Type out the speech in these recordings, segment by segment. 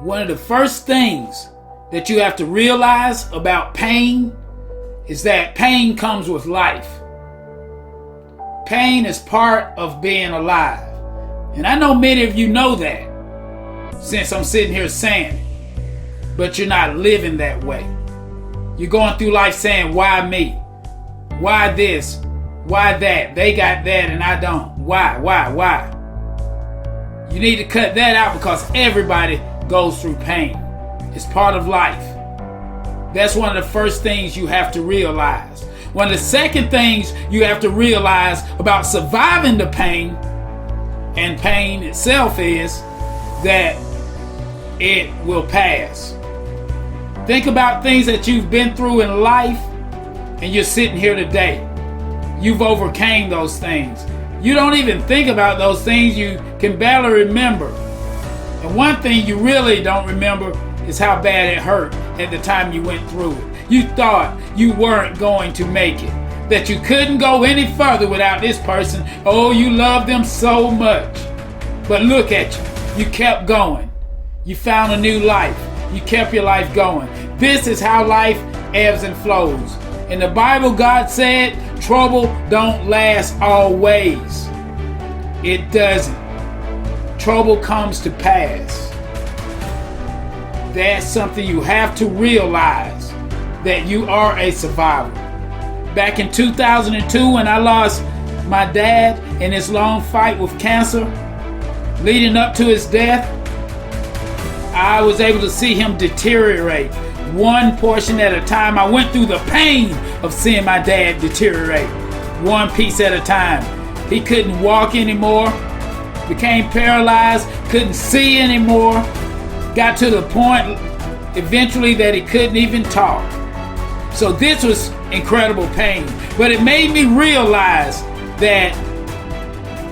One of the first things that you have to realize about pain is that pain comes with life. Pain is part of being alive. And I know many of you know that, since I'm sitting here saying it. But you're not living that way. You're going through life saying, why me? Why this? Why that? They got that and I don't. Why? You need to cut that out, because everybody goes through pain. It's part of life. That's one of the first things you have to realize. One of the second things you have to realize about surviving the pain, and pain itself, is that it will pass. Think about things that you've been through in life, and you're sitting here today. You've overcame those things. You don't even think about those things. You can barely remember. And one thing you really don't remember is how bad it hurt at the time you went through it. You thought you weren't going to make it, that you couldn't go any further without this person. Oh, you love them so much. But look at you. You kept going. You found a new life. You kept your life going. This is how life ebbs and flows. In the Bible, God said, trouble don't last always. It doesn't. Trouble comes to pass. That's something you have to realize, that you are a survivor. Back in 2002, when I lost my dad in his long fight with cancer, leading up to his death, I was able to see him deteriorate one portion at a time. I went through the pain of seeing my dad deteriorate one piece at a time. He couldn't walk anymore, became paralyzed, couldn't see anymore, got to the point eventually that he couldn't even talk. So this was incredible pain, but it made me realize that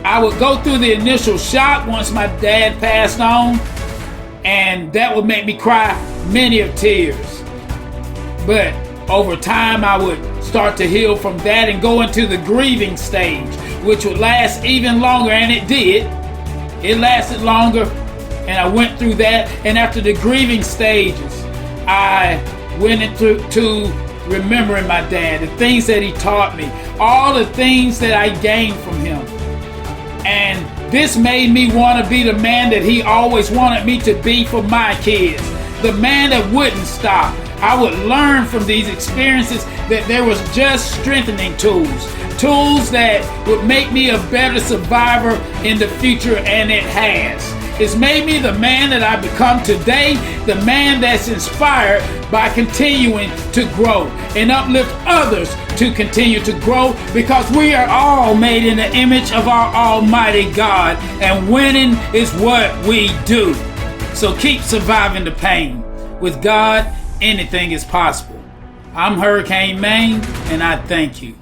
I would go through the initial shock once my dad passed on, and that would make me cry many of tears. But over time, I would start to heal from that and go into the grieving stage, which would last even longer, and it did. It lasted longer, and I went through that. And after the grieving stages, I went into remembering my dad, the things that he taught me, all the things that I gained from him. And this made me want to be the man that he always wanted me to be for my kids. The man that wouldn't stop. I would learn from these experiences that there was just strengthening tools that would make me a better survivor in the future, and it has. It's made me the man that I become today, the man that's inspired by continuing to grow and uplift others to continue to grow, because we are all made in the image of our Almighty God, and winning is what we do. So keep surviving the pain. With God, anything is possible. I'm Hurricane Maine, and I thank you.